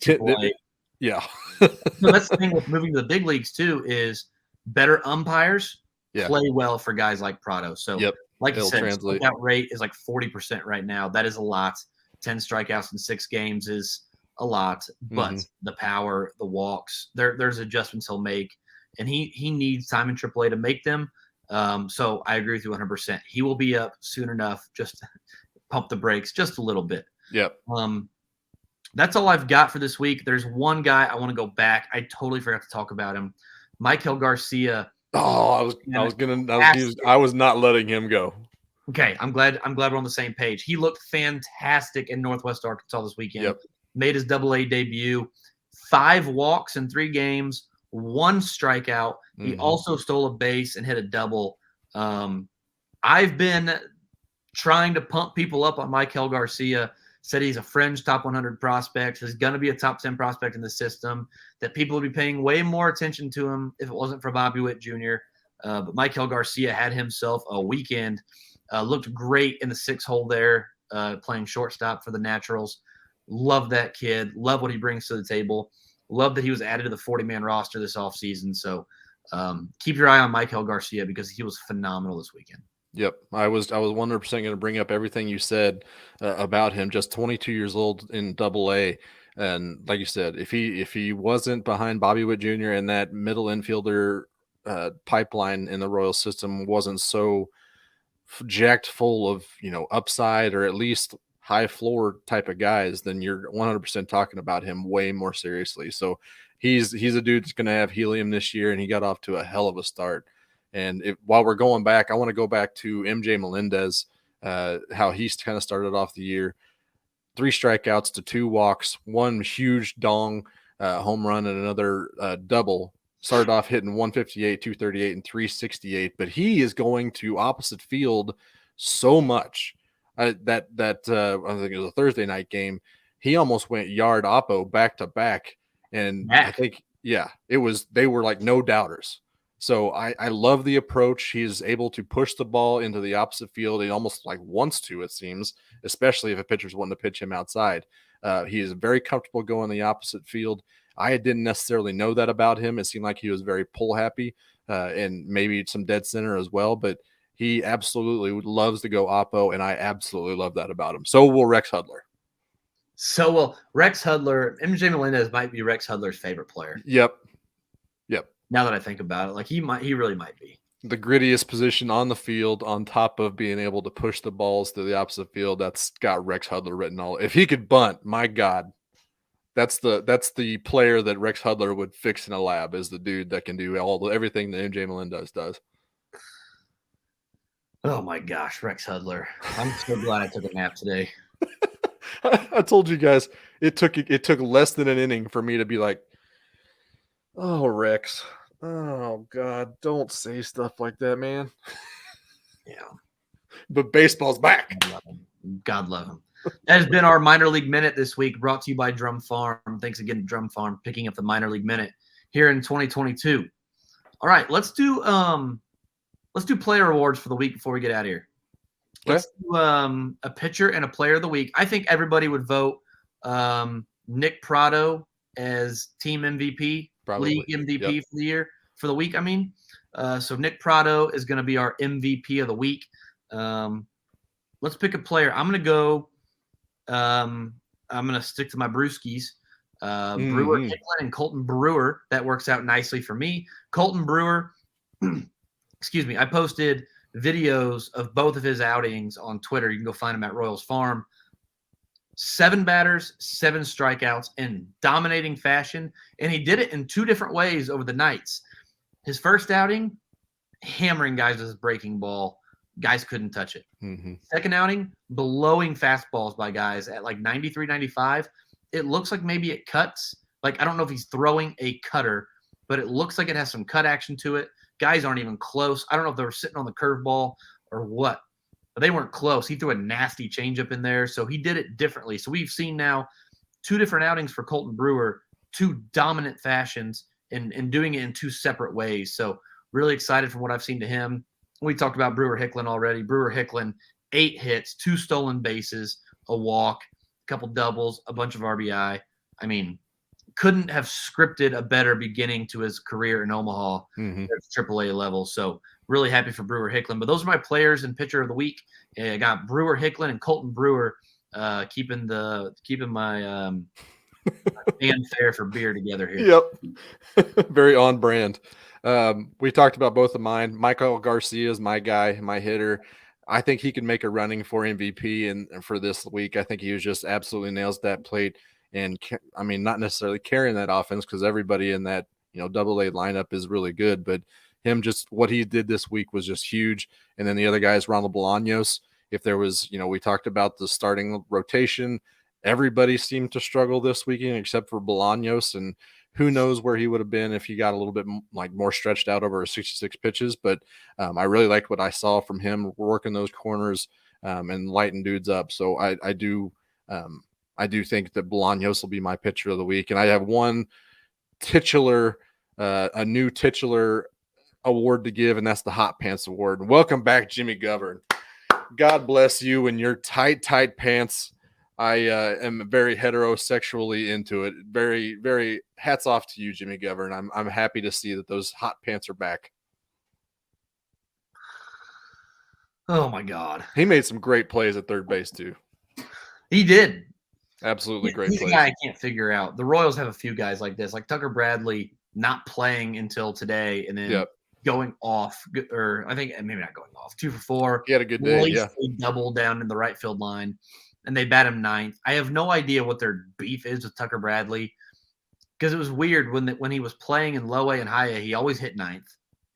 yeah. So that's the thing with moving to the big leagues too, is better umpires play well for guys like Prado. So like you said, strikeout rate is like 40% right now. That is a lot. 10 strikeouts in 6 games is a lot, but the power, the walks, there's adjustments he'll make, and he needs time in AAA to make them. So I agree with you 100%. He will be up soon enough. Just pump the brakes just a little bit. Yep. That's all I've got for this week. There's one guy I want to go back. I totally forgot to talk about him. Michael Garcia. Oh, I was not letting him go. Okay, I'm glad we're on the same page. He looked fantastic in Northwest Arkansas this weekend. Yep. Made his AA debut. 5 walks in 3 games, 1 strikeout. He also stole a base and hit a double. I've been trying to pump people up on Michael Garcia. Said he's a fringe top 100 prospect. He's going to be a top 10 prospect in the system, that people would be paying way more attention to him if it wasn't for Bobby Witt Jr. But Michael Garcia had himself a weekend. Looked great in the 6-hole there, playing shortstop for the Naturals. Love that kid. Love what he brings to the table. Love that he was added to the 40-man roster this offseason. So keep your eye on Michael Garcia because he was phenomenal this weekend. Yep. I was 100% going to bring up everything you said about him. Just 22 years old in AA. And like you said, if he wasn't behind Bobby Witt Jr. and that middle infielder pipeline in the Royal system wasn't so jacked full of, upside or at least high floor type of guys, then you're 100% talking about him way more seriously. So he's a dude that's going to have helium this year, and he got off to a hell of a start. And while we're going back, I want to go back to MJ Melendez, how he's kind of started off the year. 3 strikeouts to 2 walks, 1 huge dong home run, and another double. Started off hitting 158, 238, and 368. But he is going to opposite field so much. I think it was a Thursday night game. He almost went yard oppo back to back. And I think, they were like no doubters. So I love the approach. He's able to push the ball into the opposite field. He almost like wants to, it seems, especially if a pitcher's wanting to pitch him outside. He is very comfortable going the opposite field. I didn't necessarily know that about him. It seemed like he was very pull happy and maybe some dead center as well, but he absolutely loves to go oppo, and I absolutely love that about him. So will Rex Hudler. So will Rex Hudler. MJ Melendez might be Rex Hudler's favorite player. Yep. Now that I think about it, like he really might be. The grittiest position on the field, on top of being able to push the balls to the opposite field, that's got Rex Hudler written all. If he could bunt, my God, that's the player that Rex Hudler would fix in a lab, is the dude that can do everything that MJ Melendez does. Oh my gosh, Rex Hudler! I'm so glad I took a nap today. I told you guys it took less than an inning for me to be like, oh, Rex. Oh, God. Don't say stuff like that, man. Yeah. But baseball's back. God love him. That has been our minor league minute this week, brought to you by Drum Farm. Thanks again to Drum Farm picking up the minor league minute here in 2022. All right, let's do player awards for the week before we get out of here. Let's do a pitcher and a player of the week. I think everybody would vote Nick Prado as team MVP, Probably. league MVP for the week. I mean, so Nick Prado is going to be our MVP of the week. Let's pick a player. I'm going to go. I'm going to stick to my brewskis. Brewer Hicklin and Colton Brewer. That works out nicely for me. Colton Brewer. Excuse me. I posted videos of both of his outings on Twitter. You can go find him at Royals Farm. 7 batters, 7 strikeouts in dominating fashion. And he did it in 2 different ways over the nights. His first outing, hammering guys with his breaking ball. Guys couldn't touch it. Second outing, blowing fastballs by guys at like 93, 95. It looks like maybe it cuts. Like, I don't know if he's throwing a cutter, but it looks like it has some cut action to it. Guys aren't even close. I don't know if they were sitting on the curveball or what, but they weren't close. He threw a nasty changeup in there, so he did it differently. So we've seen now 2 different outings for Colton Brewer, 2 dominant fashions, and doing it in 2 separate ways. So really excited from what I've seen to him. We talked about Brewer Hicklin already. Brewer Hicklin, 8 hits, 2 stolen bases, a walk, a couple doubles, a bunch of RBI. I mean, couldn't have scripted a better beginning to his career in Omaha at AAA level. So really happy for Brewer Hicklin. But those are my players and pitcher of the week. I got Brewer Hicklin and Colton Brewer keeping my fanfare for beer together here. Yep. Very on brand. We talked about both of mine. Michael Garcia is my guy, my hitter. I think he can make a running for MVP and for this week. I think he was just absolutely nails that plate. And I mean, not necessarily carrying that offense because everybody in that, AA lineup is really good, but him, just what he did this week was just huge. And then the other guy is Ronald Bolanos. If there was, we talked about the starting rotation, everybody seemed to struggle this weekend except for Bolanos, and who knows where he would have been if he got a little bit more stretched out over 66 pitches. But I really liked what I saw from him working those corners and lighting dudes up. So I do think that Bolanos will be my pitcher of the week. And I have one a new titular award to give, and that's the Hot Pants Award. And welcome back, Jimmy Govern. God bless you and your tight pants. I am very heterosexually into it. Very, very hats off to you, Jimmy Govern. I'm happy to see that those hot pants are back. Oh my God. He made some great plays at third base too. He did. Absolutely great He's plays. a guy I can't figure out. The Royals have a few guys like this, like Tucker Bradley not playing until today and then going off, or I think maybe not going off, 2 for 4. He had a good day. Yeah. Double down in the right field line, and they bat him 9th. I have no idea what their beef is with Tucker Bradley, because it was weird when he was playing in low A and high A, he always hit 9th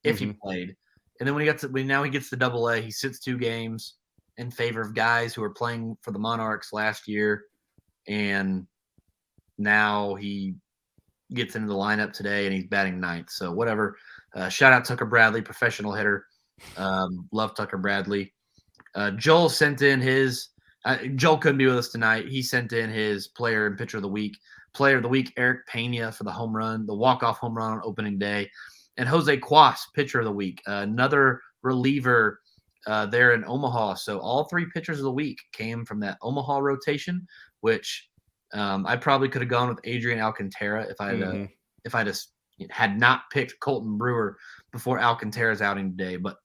if he played. And then when now he gets to double A, he sits 2 games in favor of guys who were playing for the Monarchs last year. And now he gets into the lineup today and he's batting 9th. So whatever. Shout out Tucker Bradley, professional hitter. Love Tucker Bradley. Joel sent in his Joel couldn't be with us tonight. He sent in his player and pitcher of the week. Player of the week, Eric Pena for the home run, the walk-off home run on opening day. And Jose Cuas, pitcher of the week, another reliever there in Omaha. So all 3 pitchers of the week came from that Omaha rotation, which I probably could have gone with Adrian Alcantara if I just had not picked Colton Brewer before Alcantara's outing today. But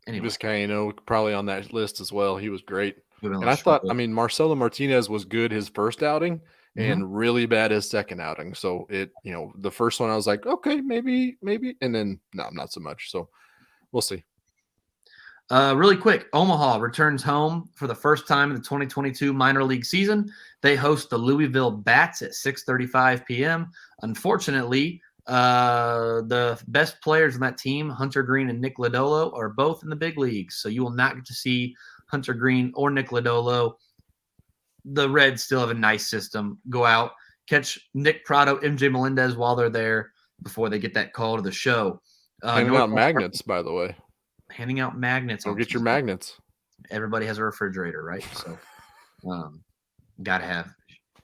anyway, Vizcaino probably on that list as well. He was great. And I thought, Marcelo Martinez was good his first outing and really bad his second outing. So the first one I was like, okay, maybe, and then no, not so much. So we'll see. Really quick, Omaha returns home for the first time in the 2022 minor league season. They host the Louisville Bats at 6:35 p.m. Unfortunately, the best players on that team, Hunter Green and Nick Lodolo, are both in the big leagues. So you will not get to see Hunter Green or Nick Lodolo. The Reds still have a nice system. Go out, catch Nick Prado, MJ Melendez while they're there before they get that call to the show. Handing out magnets, by the way. Handing out magnets. Go get your magnets. Everybody has a refrigerator, right? So Gotta have,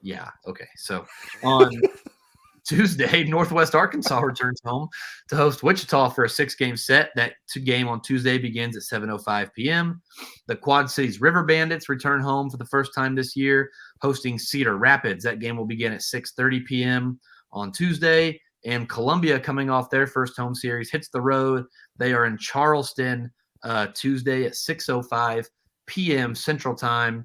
yeah. Okay. So on Tuesday, Northwest Arkansas returns home to host Wichita for a 6-game set. That game on Tuesday begins at 7:05 p.m. The Quad Cities River Bandits return home for the first time this year, hosting Cedar Rapids. That game will begin at 6:30 p.m. on Tuesday. And Columbia, coming off their first home series, hits the road. They are in Charleston Tuesday at 6:05 p.m. Central Time.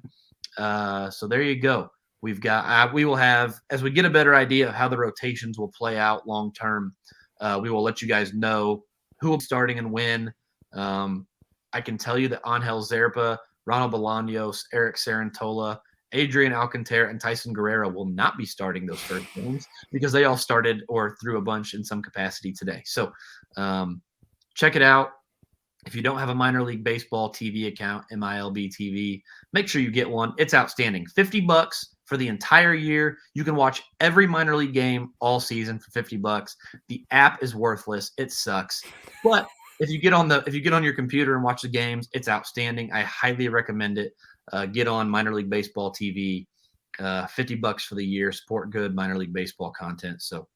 So there you go. We will have, as we get a better idea of how the rotations will play out long term, we will let you guys know who will be starting and when. I can tell you that Angel Zerpa, Ronald Bolanos, Eric Sarantola, Adrian Alcantara, and Tyson Guerrero will not be starting those first games because they all started or threw a bunch in some capacity today. So check it out. If you don't have a minor league baseball TV account, MILB TV, make sure you get one. It's outstanding. $50 for the entire year. You can watch every minor league game all season for $50. The app is worthless. It sucks. But if you get on your computer and watch the games, it's outstanding. I highly recommend it. Get on minor league baseball TV. $50 for the year. Support good minor league baseball content. So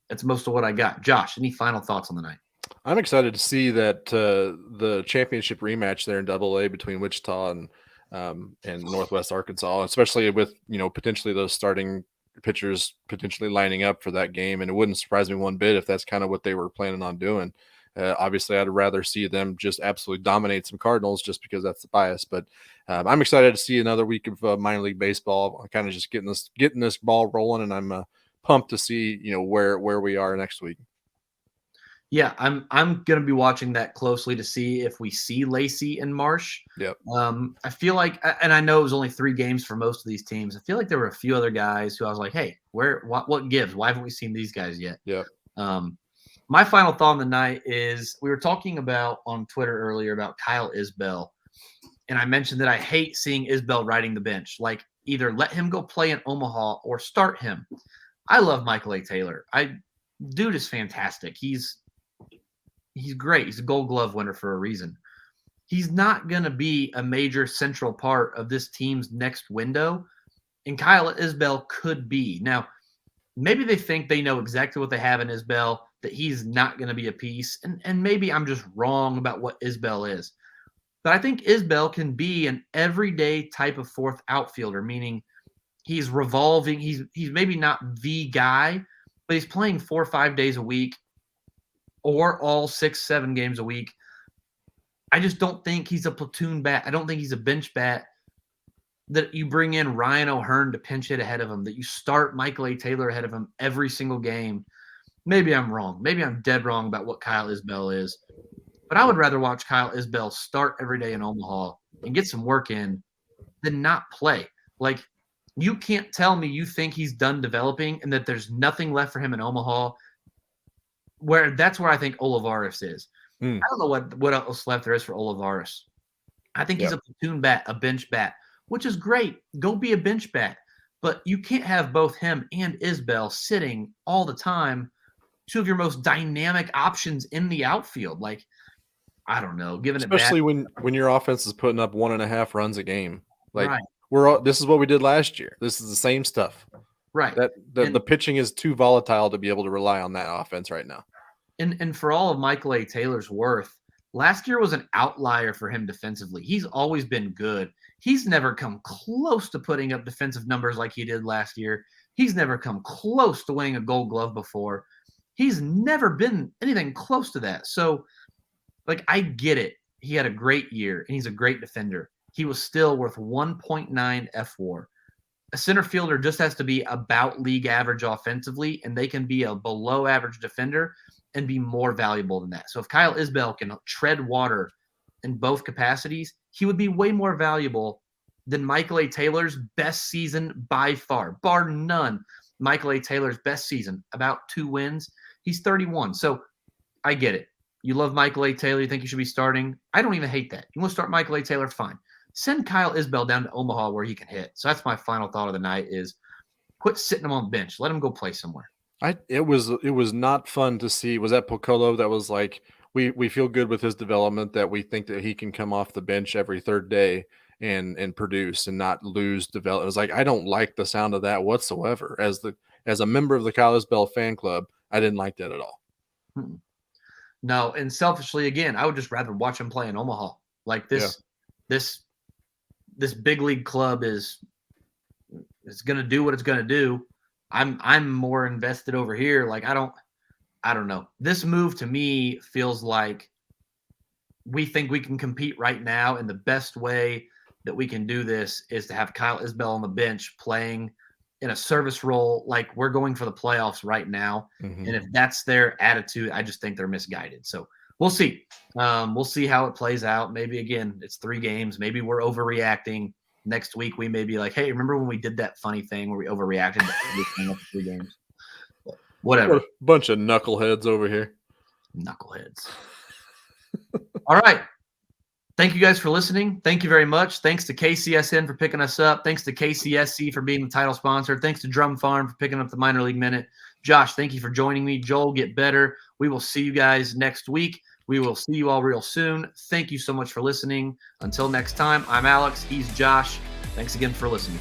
that's most of what I got. Josh, any final thoughts on the night? I'm excited to see that the championship rematch there in AA between Wichita and Northwest Arkansas, especially with potentially those starting pitchers potentially lining up for that game. And it wouldn't surprise me one bit if that's kind of what they were planning on doing. Obviously, I'd rather see them just absolutely dominate some Cardinals just because that's the bias. But I'm excited to see another week of minor league baseball. I'm kind of just getting this ball rolling, and I'm pumped to see where we are next week. Yeah, I'm going to be watching that closely to see if we see Lacey and Marsh. Yep. I feel like, and I know it was only 3 games for most of these teams. I feel like there were a few other guys who I was like, hey, what gives? Why haven't we seen these guys yet? Yep. My final thought on the night is we were talking about on Twitter earlier about Kyle Isbell, and I mentioned that I hate seeing Isbell riding the bench. Like, either let him go play in Omaha or start him. I love Michael A. Taylor. Dude is fantastic. He's great. He's a Gold Glove winner for a reason. He's not going to be a major central part of this team's next window, and Kyle Isbell could be. Now, maybe they think they know exactly what they have in Isbell, that he's not going to be a piece, and maybe I'm just wrong about what Isbell is. But I think Isbell can be an everyday type of fourth outfielder, meaning he's revolving. He's maybe not the guy, but he's playing 4 or 5 days a week, or all 6-7 games a week. I just don't think he's a platoon bat. I don't think he's a bench bat that you bring in Ryan O'Hearn to pinch hit ahead of him, that you start Michael A. Taylor ahead of him every single game. Maybe I'm wrong. Maybe I'm dead wrong about what Kyle Isbell is. But I would rather watch Kyle Isbell start every day in Omaha and get some work in than not play. Like, you can't tell me you think he's done developing and that there's nothing left for him in Omaha. That's where I think Olivares is. I don't know what else left there is for Olivares. I think he's a platoon bat, a bench bat, which is great. Go be a bench bat. But you can't have both him and Isbell sitting all the time, 2 of your most dynamic options in the outfield. Like, I don't know. Especially when your offense is putting up 1.5 runs a game. Like, right. This is what we did last year. This is the same stuff. Right. The pitching is too volatile to be able to rely on that offense right now. And for all of Michael A. Taylor's worth, last year was an outlier for him defensively. He's always been good. He's never come close to putting up defensive numbers like he did last year. He's never come close to winning a Gold Glove before. He's never been anything close to that. So, like, I get it. He had a great year, and he's a great defender. He was still worth 1.9 FWAR. A center fielder just has to be about league average offensively, and they can be a below average defender and be more valuable than that. So if Kyle Isbell can tread water in both capacities, he would be way more valuable than Michael A. Taylor's best season by far, bar none. Michael A. Taylor's best season, about 2 wins. He's 31. So I get it. You love Michael A. Taylor. You think he should be starting. I don't even hate that. You want to start Michael A. Taylor? Fine. Send Kyle Isbell down to Omaha where he can hit. So that's my final thought of the night is quit sitting him on the bench. Let him go play somewhere. It was not fun to see. Was that Piccolo that was like, we feel good with his development, that we think that he can come off the bench every 3rd day, and produce and not lose develop. It was like, I don't like the sound of that whatsoever. As a member of the Kyle Isbell fan club, I didn't like that at all. No, and selfishly, again, I would just rather watch him play in Omaha. Like this big league club is going to do what it's going to do. I'm more invested over here. Like I don't know. This move to me feels like we think we can compete right now, and the best way that we can do this is to have Kyle Isbell on the bench playing in a service role. Like we're going for the playoffs right now. Mm-hmm. And if that's their attitude, I just think they're misguided. So we'll see. We'll see how it plays out. Maybe again, it's 3 games. Maybe we're overreacting. Next week we may be like, hey, remember when we did that funny thing where we overreacted to 3 games? But whatever. Bunch of knuckleheads over here. Knuckleheads. All right. Thank you guys for listening. Thank you very much. Thanks to KCSN for picking us up. Thanks to KCSC for being the title sponsor. Thanks to Drum Farm for picking up the Minor League Minute. Josh, thank you for joining me. Joel, get better. We will see you guys next week. We will see you all real soon. Thank you so much for listening. Until next time, I'm Alex. He's Josh. Thanks again for listening.